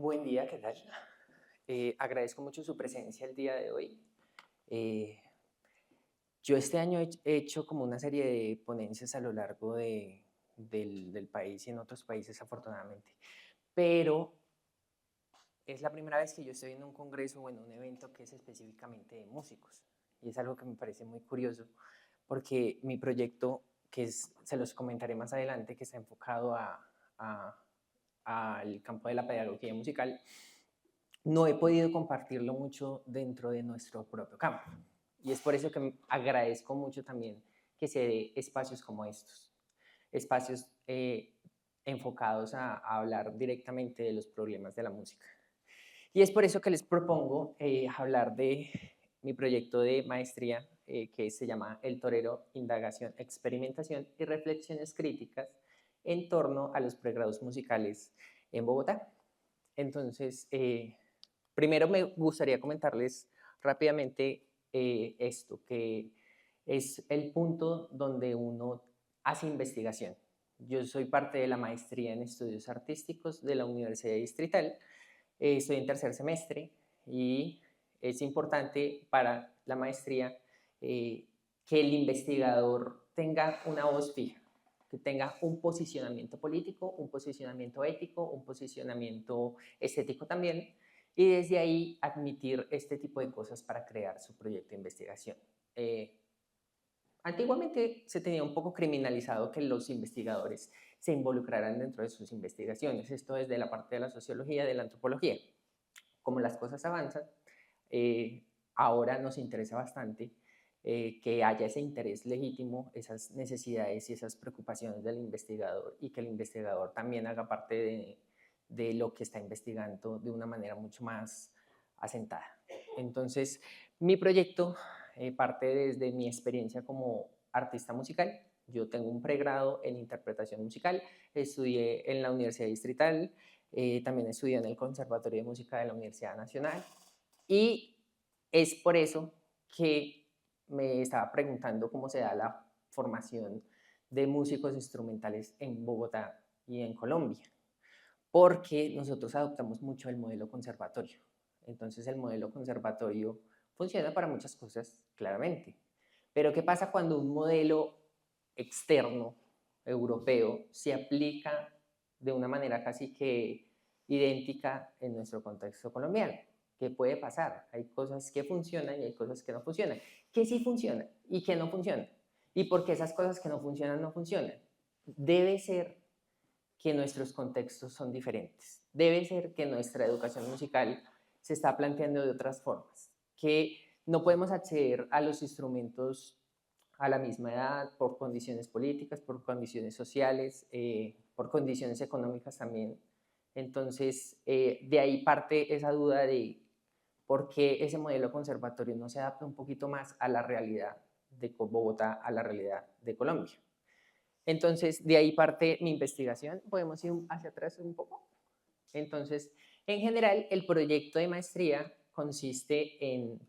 Buen día, ¿qué tal? Agradezco mucho su presencia el día de hoy. Eh, yo este año he hecho como una serie de ponencias a lo largo del país y en otros países, afortunadamente, pero es la primera vez que yo estoy en un congreso o en un evento que es específicamente de músicos. Y es algo que me parece muy curioso, porque mi proyecto, se los comentaré más adelante, que está enfocado a- al campo de la pedagogía musical, no he podido compartirlo mucho dentro de nuestro propio campo. Y es por eso que agradezco mucho también que se dé espacios como estos, espacios enfocados a hablar directamente de los problemas de la música. Y es por eso que les propongo hablar de mi proyecto de maestría que se llama El Torero, Indagación, Experimentación y Reflexiones Críticas en torno a los pregrados musicales en Bogotá. Entonces, primero me gustaría comentarles rápidamente esto, que es el punto donde uno hace investigación. Yo soy parte de la maestría en estudios artísticos de la Universidad Distrital, estoy en tercer semestre y es importante para la maestría que el investigador tenga una voz fija, que tenga un posicionamiento político, un posicionamiento ético, un posicionamiento estético también, y desde ahí admitir este tipo de cosas para crear su proyecto de investigación. Eh, Antiguamente se tenía un poco criminalizado que los investigadores se involucraran dentro de sus investigaciones, esto desde la parte de la sociología, de la antropología. Como las cosas avanzan, eh, ahora nos interesa bastante que haya ese interés legítimo, esas necesidades y esas preocupaciones del investigador y que el investigador también haga parte de lo que está investigando de una manera mucho más asentada. Entonces, mi proyecto parte desde mi experiencia como artista musical. Yo tengo un pregrado en interpretación musical, estudié en la Universidad Distrital, también estudié en el Conservatorio de Música de la Universidad Nacional y es por eso que me estaba preguntando cómo se da la formación de músicos instrumentales en Bogotá y en Colombia, porque nosotros adoptamos mucho el modelo conservatorio. Entonces el modelo conservatorio funciona para muchas cosas, claramente. Pero ¿qué pasa cuando un modelo externo, europeo, se aplica de una manera casi que idéntica en nuestro contexto colombiano? ¿Qué puede pasar? Hay cosas que funcionan y hay cosas que no funcionan. ¿Qué sí funciona y qué no funciona? ¿Y por qué esas cosas que no funcionan no funcionan? Debe ser que nuestros contextos son diferentes. Debe ser que nuestra educación musical se está planteando de otras formas, que no podemos acceder a los instrumentos a la misma edad por condiciones políticas, por condiciones sociales, por condiciones económicas también. Entonces, de ahí parte esa duda de por qué ese modelo conservatorio no se adapta un poquito más a la realidad de Bogotá, a la realidad de Colombia. Entonces, de ahí parte mi investigación. Podemos ir hacia atrás un poco. Entonces, en general, el proyecto de maestría consiste en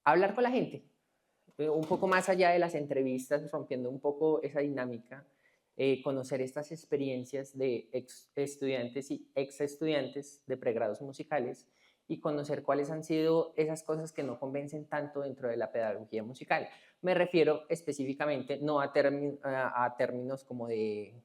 hablar con la gente, un poco más allá de las entrevistas, rompiendo un poco esa dinámica, conocer estas experiencias de ex estudiantes y ex estudiantes de pregrados musicales y conocer cuáles han sido esas cosas que no convencen tanto dentro de la pedagogía musical. Me refiero específicamente no a términos como de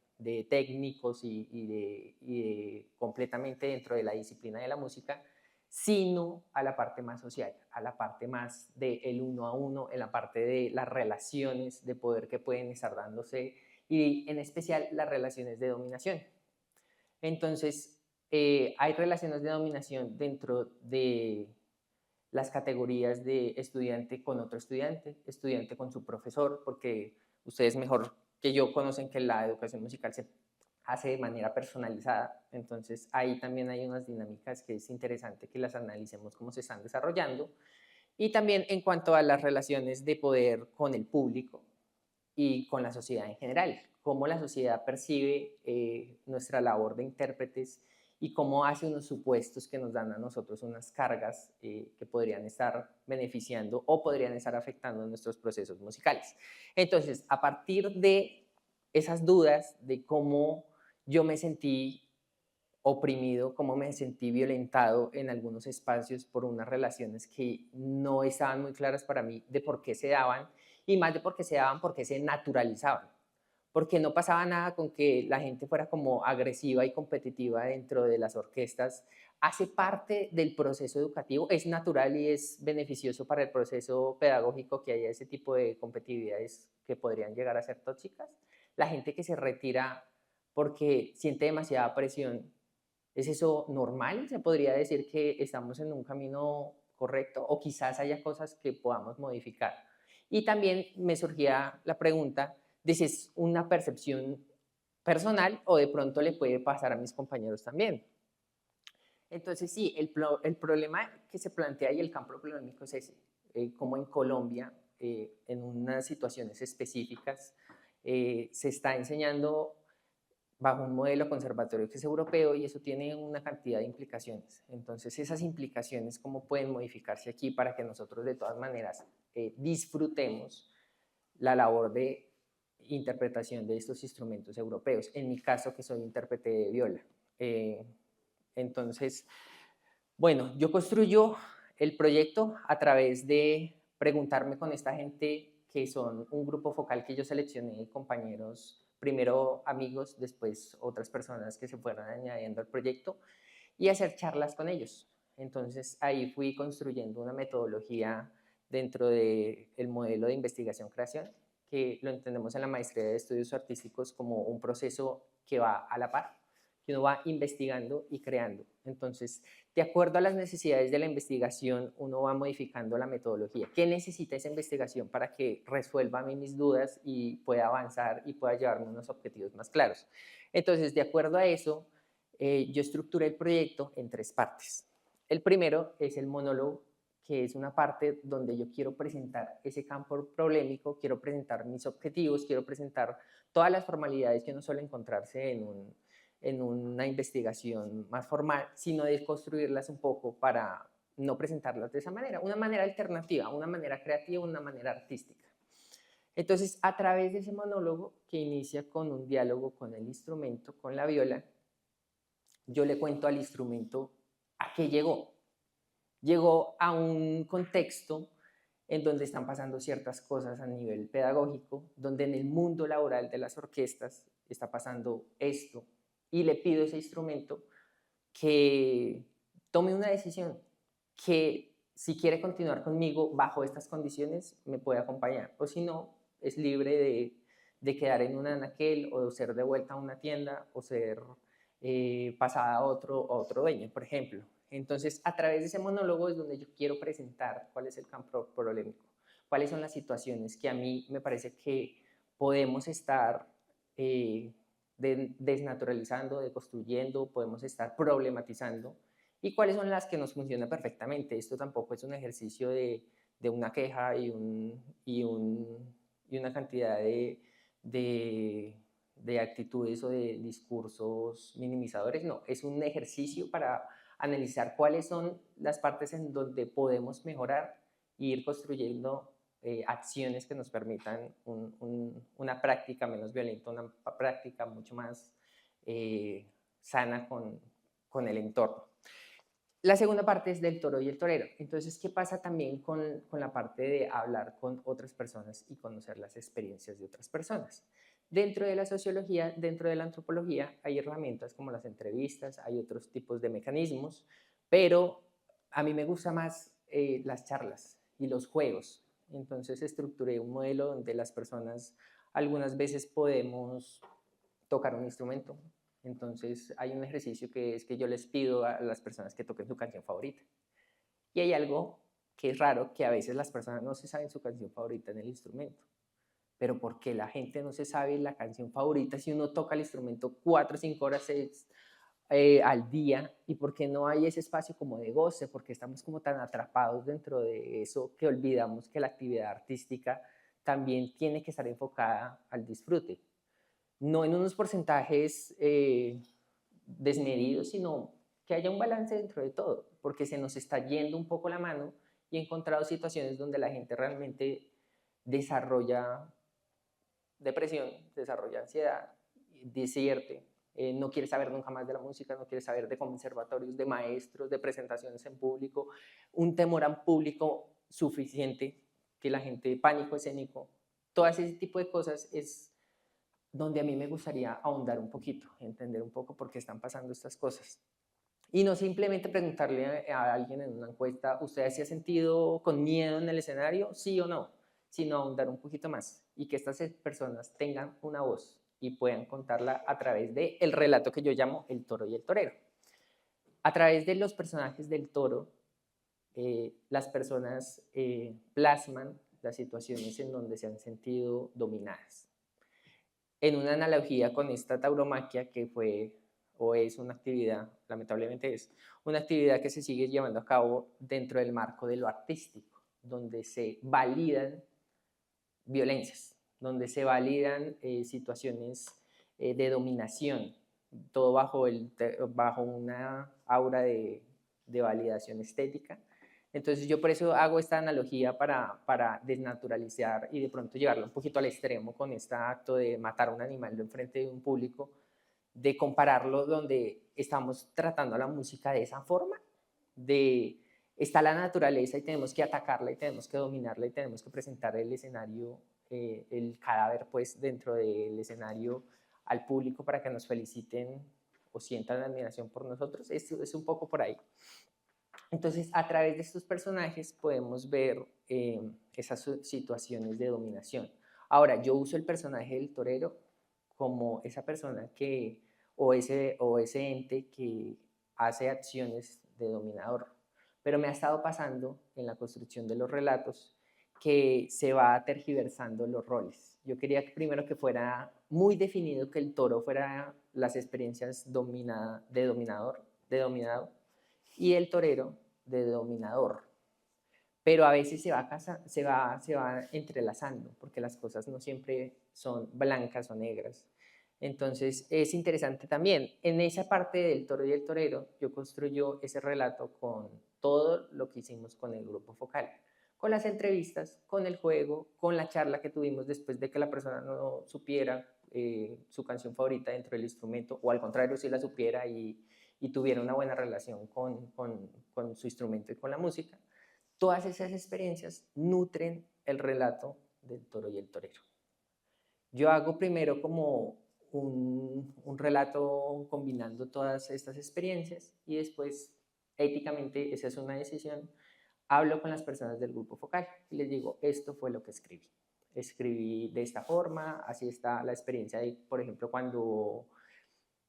técnicos y completamente dentro de la disciplina de la música, sino a la parte más social, a la parte más del uno a uno, en la parte de las relaciones de poder que pueden estar dándose y en especial las relaciones de dominación. Entonces, hay relaciones de dominación dentro de las categorías de estudiante con otro estudiante, estudiante con su profesor, porque ustedes mejor que yo conocen que la educación musical se hace de manera personalizada, entonces ahí también hay unas dinámicas que es interesante que las analicemos cómo se están desarrollando, y también en cuanto a las relaciones de poder con el público y con la sociedad en general, cómo la sociedad percibe nuestra labor de intérpretes y cómo hace unos supuestos que nos dan a nosotros unas cargas que podrían estar beneficiando o podrían estar afectando nuestros procesos musicales. Entonces, a partir de esas dudas de cómo yo me sentí oprimido, cómo me sentí violentado en algunos espacios por unas relaciones que no estaban muy claras para mí de por qué se daban, y más de por qué se daban, porque se naturalizaban. Porque no pasaba nada con que la gente fuera como agresiva y competitiva dentro de las orquestas. Hace parte del proceso educativo, es natural y es beneficioso para el proceso pedagógico que haya ese tipo de competitividades que podrían llegar a ser tóxicas. La gente que se retira porque siente demasiada presión, ¿es eso normal? ¿Se podría decir que estamos en un camino correcto o quizás haya cosas que podamos modificar? Y también me surgía la pregunta de si es una percepción personal o de pronto le puede pasar a mis compañeros también. Entonces, sí, el problema que se plantea y el campo problemático es ese, como en Colombia, en unas situaciones específicas, se está enseñando bajo un modelo conservatorio que es europeo y eso tiene una cantidad de implicaciones. Entonces, esas implicaciones, ¿cómo pueden modificarse aquí para que nosotros de todas maneras disfrutemos la labor de interpretación de estos instrumentos europeos? En mi caso, que soy intérprete de viola. Eh, entonces, bueno, yo construyo el proyecto a través de preguntarme con esta gente que son un grupo focal que yo seleccioné, compañeros, primero amigos, después otras personas que se fueron añadiendo al proyecto y hacer charlas con ellos. Entonces ahí fui construyendo una metodología dentro del modelo de investigación-creación, que lo entendemos en la maestría de estudios artísticos como un proceso que va a la par, que uno va investigando y creando. Entonces, de acuerdo a las necesidades de la investigación, uno va modificando la metodología. ¿Qué necesita esa investigación para que resuelva a mí mis dudas y pueda avanzar y pueda llevarme a unos objetivos más claros? Entonces, de acuerdo a eso, yo estructuré el proyecto en 3 partes. El primero es el monólogo, que es una parte donde yo quiero presentar ese campo problemático, quiero presentar mis objetivos, quiero presentar todas las formalidades que uno suele encontrarse en una investigación más formal, sino desconstruirlas un poco para no presentarlas de esa manera, una manera alternativa, una manera creativa, una manera artística. Entonces, a través de ese monólogo que inicia con un diálogo con el instrumento, con la viola, yo le cuento al instrumento a qué llegó. Llegó a un contexto en donde están pasando ciertas cosas a nivel pedagógico, donde en el mundo laboral de las orquestas está pasando esto, y le pido a ese instrumento que tome una decisión, que si quiere continuar conmigo bajo estas condiciones, me puede acompañar, o si no, es libre de quedar en un anaquel o ser devuelta a una tienda o ser pasada a otro dueño, por ejemplo. Entonces, a través de ese monólogo es donde yo quiero presentar cuál es el campo polémico, cuáles son las situaciones que a mí me parece que podemos estar desnaturalizando, deconstruyendo, podemos estar problematizando y cuáles son las que nos funcionan perfectamente. Esto tampoco es un ejercicio de una queja y una cantidad de actitudes o de discursos minimizadores, no, es un ejercicio para analizar cuáles son las partes en donde podemos mejorar e ir construyendo acciones que nos permitan una práctica menos violenta, una práctica mucho más sana con el entorno. La segunda parte es del toro y el torero. Entonces, ¿qué pasa también con la parte de hablar con otras personas y conocer las experiencias de otras personas? Dentro de la sociología, dentro de la antropología, hay herramientas como las entrevistas, hay otros tipos de mecanismos, pero a mí me gusta más las charlas y los juegos. Entonces estructuré un modelo donde las personas algunas veces podemos tocar un instrumento. Entonces hay un ejercicio que es que yo les pido a las personas que toquen su canción favorita. Y hay algo que es raro, que a veces las personas no se saben su canción favorita en el instrumento. Pero ¿por qué la gente no se sabe la canción favorita si uno toca el instrumento 4 o 5 horas al día? ¿Y por qué no hay ese espacio como de goce? Porque estamos como tan atrapados dentro de eso que olvidamos que la actividad artística también tiene que estar enfocada al disfrute, no en unos porcentajes desmedidos, sino que haya un balance dentro de todo, porque se nos está yendo un poco la mano y he encontrado situaciones donde la gente realmente desarrolla depresión, desarrolla ansiedad, desierte, no quiere saber nunca más de la música, no quiere saber de conservatorios, de maestros, de presentaciones en público, un temor al público suficiente, que la gente, pánico escénico, todo ese tipo de cosas es donde a mí me gustaría ahondar un poquito, entender un poco por qué están pasando estas cosas. Y no simplemente preguntarle a alguien en una encuesta, ¿usted se ha sentido con miedo en el escenario? Sí o no, sino ahondar un poquito más y que estas personas tengan una voz y puedan contarla a través del relato que yo llamo el toro y el torero. A través de los personajes del toro, las personas plasman las situaciones en donde se han sentido dominadas. En una analogía con esta tauromaquia que fue o es una actividad, lamentablemente es una actividad que se sigue llevando a cabo dentro del marco de lo artístico, donde se validan violencias, donde se validan situaciones de dominación, todo bajo una aura de validación estética. Entonces yo por eso hago esta analogía para desnaturalizar y de pronto llevarlo un poquito al extremo con este acto de matar a un animal en frente de un público, de compararlo donde estamos tratando a la música de esa forma, de está la naturaleza y tenemos que atacarla y tenemos que dominarla y tenemos que presentar el escenario, el cadáver pues dentro del escenario al público para que nos feliciten o sientan admiración por nosotros. Es un poco por ahí. Entonces, a través de estos personajes podemos ver esas situaciones de dominación. Ahora, yo uso el personaje del torero como esa persona que, o ese ente que hace acciones de dominador. Pero me ha estado pasando en la construcción de los relatos que se va tergiversando los roles. Yo quería primero que fuera muy definido que el toro fuera las experiencias de dominado, y el torero de dominador. Pero a veces se va entrelazando, porque las cosas no siempre son blancas o negras. Entonces es interesante también, en esa parte del toro y el torero, yo construyo ese relato con todo lo que hicimos con el grupo focal, con las entrevistas, con el juego, con la charla que tuvimos después de que la persona no supiera su canción favorita dentro del instrumento, o al contrario, si la supiera y tuviera una buena relación con su instrumento y con la música. Todas esas experiencias nutren el relato del toro y el torero. Yo hago primero como un relato combinando todas estas experiencias y después, éticamente, esa es una decisión, hablo con las personas del grupo focal y les digo, esto fue lo que escribí. Escribí de esta forma, así está la experiencia de, por ejemplo, cuando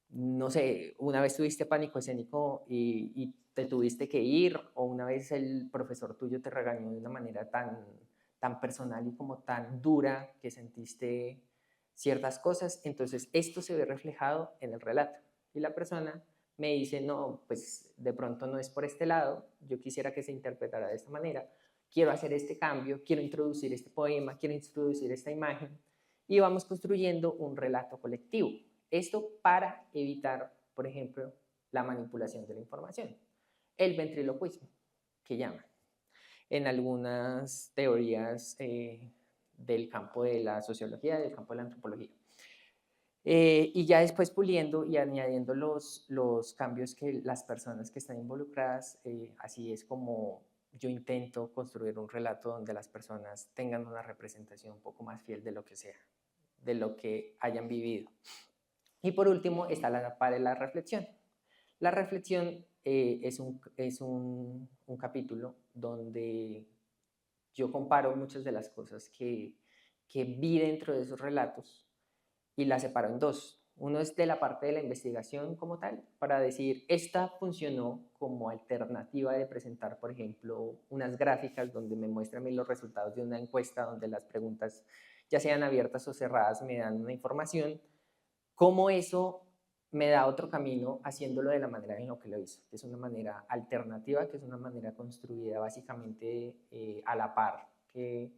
no sé, una vez tuviste pánico escénico y te tuviste que ir, o una vez el profesor tuyo te regañó de una manera tan personal y como tan dura que sentiste ciertas cosas, entonces esto se ve reflejado en el relato. Y la persona me dice, no, pues de pronto no es por este lado, yo quisiera que se interpretara de esta manera, quiero hacer este cambio, quiero introducir este poema, quiero introducir esta imagen, y vamos construyendo un relato colectivo. Esto para evitar, por ejemplo, la manipulación de la información. El ventriloquismo, que llaman en algunas teorías del campo de la sociología, del campo de la antropología. Y ya después puliendo y añadiendo los cambios que las personas que están involucradas, así es como yo intento construir un relato donde las personas tengan una representación un poco más fiel de lo que sea, de lo que hayan vivido. Y por último está la parte de la reflexión. La reflexión es un capítulo donde yo comparo muchas de las cosas que vi dentro de esos relatos y las separo en dos. Uno es de la parte de la investigación como tal, para decir, esta funcionó como alternativa de presentar, por ejemplo, unas gráficas donde me muestran los resultados de una encuesta, donde las preguntas, ya sean abiertas o cerradas, me dan una información. Cómo eso me da otro camino haciéndolo de la manera en la que lo hizo, que es una manera alternativa, que es una manera construida básicamente a la par que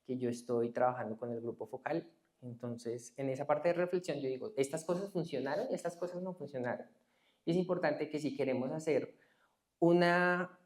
yo estoy trabajando con el grupo focal. Entonces, en esa parte de reflexión yo digo, estas cosas funcionaron y estas cosas no funcionaron. Y es importante que si queremos hacer una,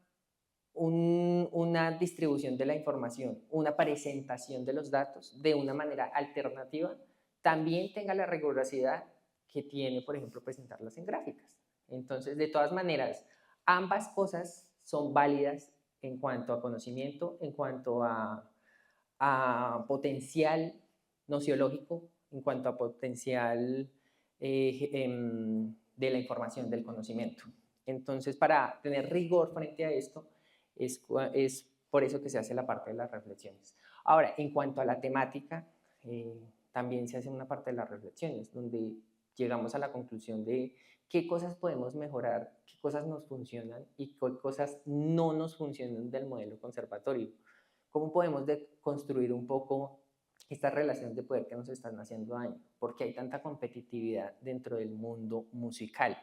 una distribución de la información, una presentación de los datos de una manera alternativa, también tenga la rigurosidad que tiene, por ejemplo, presentarlas en gráficas. Entonces, de todas maneras, ambas cosas son válidas en cuanto a conocimiento, en cuanto a potencial nociológico, en cuanto a potencial de la información, del conocimiento. Entonces, para tener rigor frente a esto, es por eso que se hace la parte de las reflexiones. Ahora, en cuanto a la temática, también se hace una parte de las reflexiones, donde llegamos a la conclusión de qué cosas podemos mejorar, qué cosas nos funcionan y qué cosas no nos funcionan del modelo conservatorio. ¿Cómo podemos construir un poco estas relaciones de poder que nos están haciendo daño? Porque hay tanta competitividad dentro del mundo musical.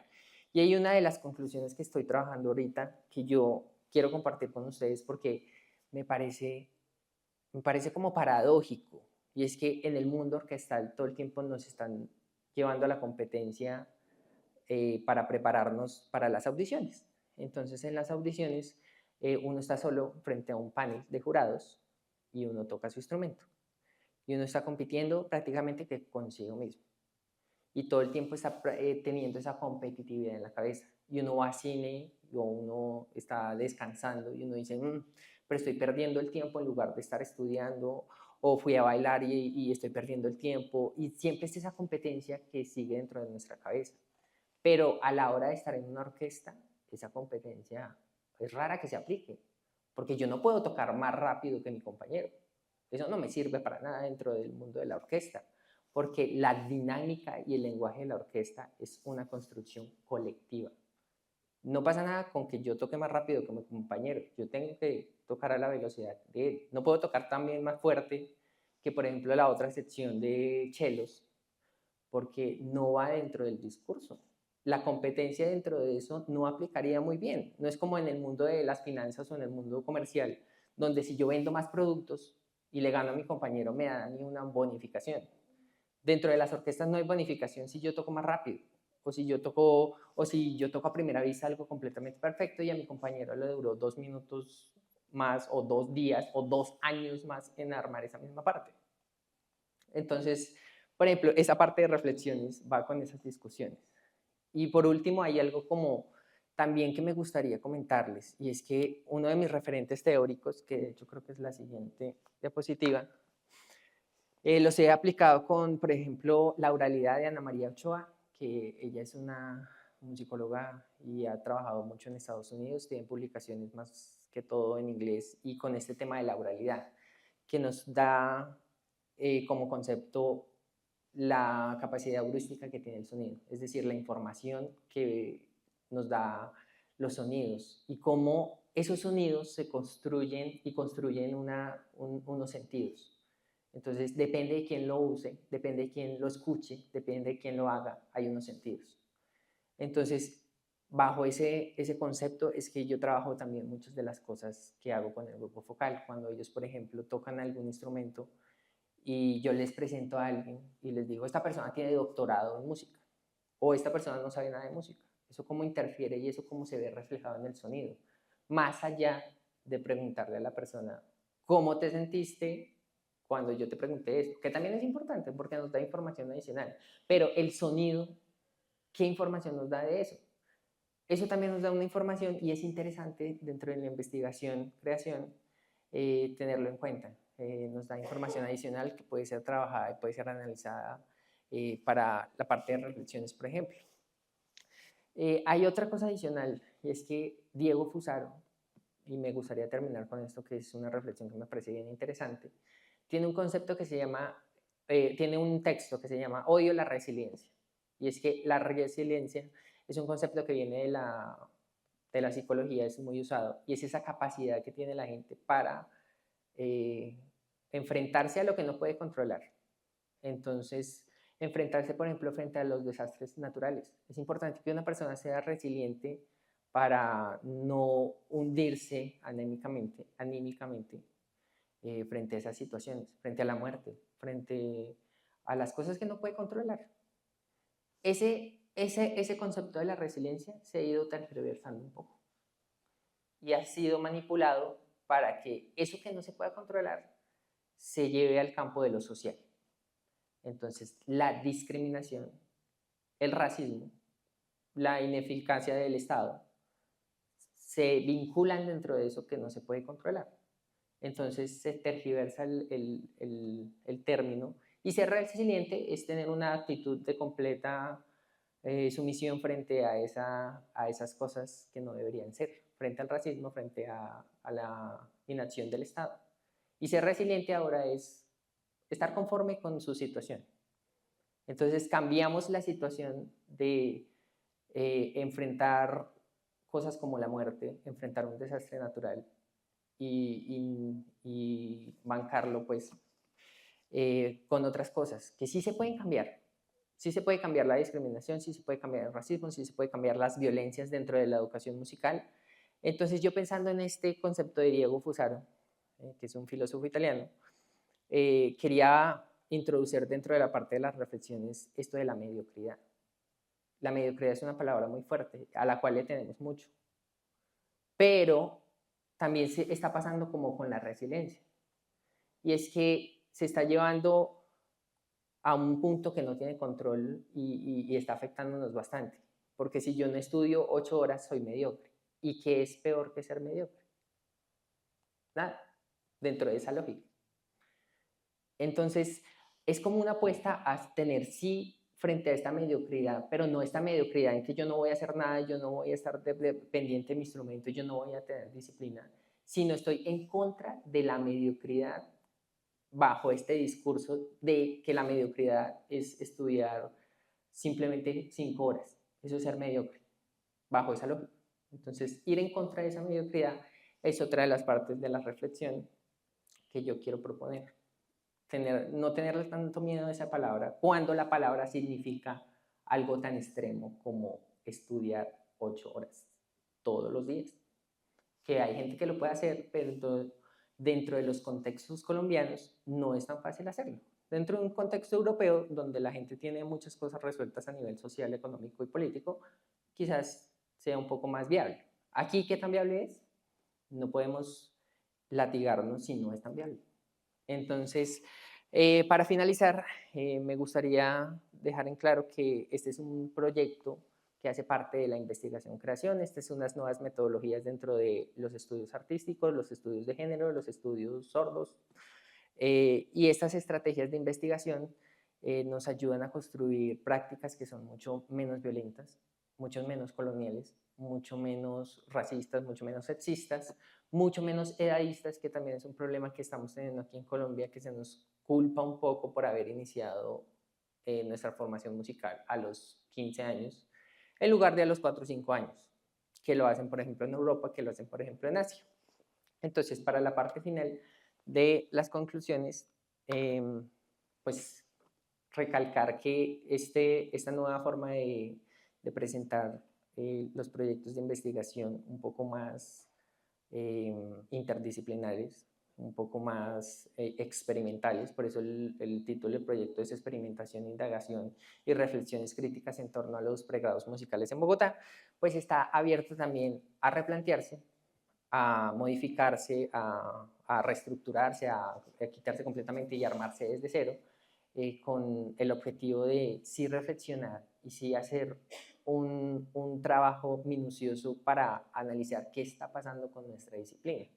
Y hay una de las conclusiones que estoy trabajando ahorita que yo quiero compartir con ustedes porque me parece como paradójico. Y es que en el mundo orquestal todo el tiempo nos están llevando a la competencia para prepararnos para las audiciones. Entonces en las audiciones uno está solo frente a un panel de jurados y uno toca su instrumento. Y uno está compitiendo prácticamente que consigo mismo. Y todo el tiempo está teniendo esa competitividad en la cabeza. Y uno va a cine o uno está descansando y uno dice, pero estoy perdiendo el tiempo en lugar de estar estudiando, o fui a bailar y estoy perdiendo el tiempo. Y siempre es esa competencia que sigue dentro de nuestra cabeza. Pero a la hora de estar en una orquesta, esa competencia es rara que se aplique, porque yo no puedo tocar más rápido que mi compañero. Eso no me sirve para nada dentro del mundo de la orquesta, porque la dinámica y el lenguaje de la orquesta es una construcción colectiva. No pasa nada con que yo toque más rápido que mi compañero, yo tengo que tocar a la velocidad de él. No puedo tocar también más fuerte que, por ejemplo, la otra sección de chelos, porque no va dentro del discurso. La competencia dentro de eso no aplicaría muy bien. No es como en el mundo de las finanzas o en el mundo comercial, donde si yo vendo más productos y le gano a mi compañero, me dan una bonificación. Dentro de las orquestas no hay bonificación si yo toco más rápido, o si yo toco a primera vista algo completamente perfecto y a mi compañero le duró 2 minutos más, o 2 días, o 2 años más en armar esa misma parte. Entonces, por ejemplo, esa parte de reflexiones va con esas discusiones. Y por último, hay algo como también que me gustaría comentarles, y es que uno de mis referentes teóricos, que de hecho creo que es la siguiente diapositiva, los he aplicado con, por ejemplo, la oralidad de Ana María Ochoa, que ella es una musicóloga y ha trabajado mucho en Estados Unidos, tiene publicaciones más que todo en inglés, y con este tema de la oralidad, que nos da como concepto la capacidad heurística que tiene el sonido, es decir, la información que nos da los sonidos y cómo esos sonidos se construyen y construyen unos sentidos. Entonces, depende de quién lo use, depende de quién lo escuche, depende de quién lo haga, hay unos sentidos. Entonces, bajo ese concepto es que yo trabajo también muchas de las cosas que hago con el grupo focal. Cuando ellos, por ejemplo, tocan algún instrumento, y yo les presento a alguien y les digo, esta persona tiene doctorado en música, o esta persona no sabe nada de música. Eso cómo interfiere y eso cómo se ve reflejado en el sonido. Más allá de preguntarle a la persona, ¿cómo te sentiste cuando yo te pregunté eso? Que también es importante porque nos da información adicional. Pero el sonido, ¿qué información nos da de eso? Eso también nos da una información y es interesante dentro de la investigación, creación, tenerlo en cuenta. Nos da información adicional que puede ser trabajada y puede ser analizada para la parte de reflexiones, por ejemplo. Hay otra cosa adicional y es que Diego Fusaro, y me gustaría terminar con esto, que es una reflexión que me parece bien interesante, tiene un concepto que se llama, tiene un texto que se llama Odio la resiliencia. Y es que la resiliencia es un concepto que viene de la psicología, es muy usado, y es esa capacidad que tiene la gente para enfrentarse a lo que no puede controlar. Entonces, enfrentarse, por ejemplo, frente a los desastres naturales. Es importante que una persona sea resiliente para no hundirse anímicamente frente a esas situaciones, frente a la muerte, frente a las cosas que no puede controlar. Ese concepto de la resiliencia se ha ido tergiversando un poco y ha sido manipulado para que eso que no se pueda controlar se lleve al campo de lo social. Entonces, la discriminación el racismo, la ineficacia del Estado, se vinculan dentro de eso que no se puede controlar. Entonces se tergiversa el término, y ser resiliente es tener una actitud de completa sumisión frente a esas cosas que no deberían ser, frente al racismo, frente a la inacción del Estado. Y ser resiliente ahora es estar conforme con su situación. Entonces cambiamos la situación de enfrentar cosas como la muerte, enfrentar un desastre natural y bancarlo pues con otras cosas que sí se pueden cambiar. Sí se puede cambiar la discriminación, sí se puede cambiar el racismo, sí se puede cambiar las violencias dentro de la educación musical. Entonces yo, pensando en este concepto de Diego Fusaro, que es un filósofo italiano, quería introducir dentro de la parte de las reflexiones esto de la mediocridad. La mediocridad es una palabra muy fuerte, a la cual le tenemos mucho, pero también se está pasando como con la resiliencia, y es que se está llevando a un punto que no tiene control y está afectándonos bastante, porque si yo no estudio 8 horas soy mediocre, ¿y qué es peor que ser mediocre? Nada, dentro de esa lógica. Entonces es como una apuesta a tener sí frente a esta mediocridad, pero no esta mediocridad en que yo no voy a hacer nada, yo no voy a estar pendiente de mi instrumento, yo no voy a tener disciplina, sino estoy en contra de la mediocridad bajo este discurso de que la mediocridad es estudiar simplemente 5 horas. Eso es ser mediocre, bajo esa lógica. Entonces, ir en contra de esa mediocridad es otra de las partes de la reflexión que yo quiero proponer. No tenerle tanto miedo a esa palabra cuando la palabra significa algo tan extremo como estudiar 8 horas todos los días. Que hay gente que lo puede hacer, pero dentro de los contextos colombianos no es tan fácil hacerlo. Dentro de un contexto europeo donde la gente tiene muchas cosas resueltas a nivel social, económico y político, quizás sea un poco más viable. Aquí, ¿qué tan viable es? No podemos latigarnos si no es tan viable. Entonces, para finalizar, me gustaría dejar en claro que este es un proyecto que hace parte de la investigación-creación. Estas son unas nuevas metodologías dentro de los estudios artísticos, los estudios de género, los estudios sordos. Y estas estrategias de investigación nos ayudan a construir prácticas que son mucho menos violentas, mucho menos coloniales, mucho menos racistas, mucho menos sexistas, mucho menos edadistas, que también es un problema que estamos teniendo aquí en Colombia, que se nos culpa un poco por haber iniciado nuestra formación musical a los 15 años, en lugar de a los 4 o 5 años, que lo hacen, por ejemplo, en Europa, que lo hacen, por ejemplo, en Asia. Entonces, para la parte final de las conclusiones, pues recalcar que esta nueva forma de presentar los proyectos de investigación un poco más interdisciplinares, un poco más experimentales, por eso el título del proyecto es Experimentación, Indagación y Reflexiones Críticas en torno a los pregrados musicales en Bogotá, pues está abierto también a replantearse, a modificarse, a reestructurarse, a quitarse completamente y armarse desde cero, con el objetivo de sí reflexionar y sí hacer un trabajo minucioso para analizar qué está pasando con nuestra disciplina.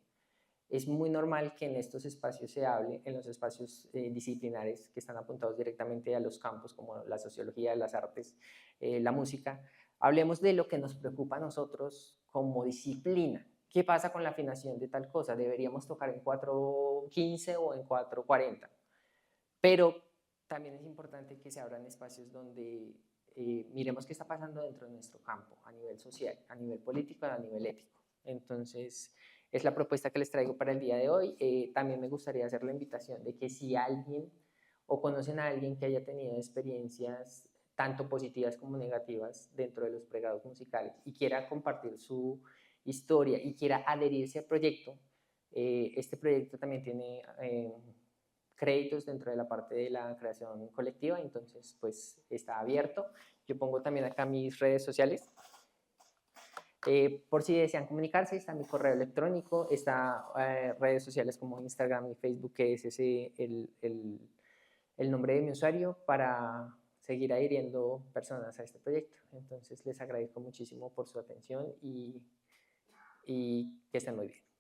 Es muy normal que en estos espacios se hable, en los espacios disciplinares que están apuntados directamente a los campos como la sociología, las artes, la música, hablemos de lo que nos preocupa a nosotros como disciplina. ¿Qué pasa con la afinación de tal cosa? ¿Deberíamos tocar en 4:15 o en 4:40? Pero también es importante que se abran espacios donde miremos qué está pasando dentro de nuestro campo, a nivel social, a nivel político, a nivel ético. Entonces, es la propuesta que les traigo para el día de hoy. También me gustaría hacer la invitación de que si alguien o conocen a alguien que haya tenido experiencias tanto positivas como negativas dentro de los pregrados musicales y quiera compartir su historia y quiera adherirse al proyecto, este proyecto también tiene créditos dentro de la parte de la creación colectiva, entonces pues está abierto. Yo pongo también acá mis redes sociales. Por si desean comunicarse, está mi correo electrónico, está redes sociales como Instagram y Facebook, que es ese el nombre de mi usuario, para seguir adhiriendo personas a este proyecto. Entonces les agradezco muchísimo por su atención y que estén muy bien.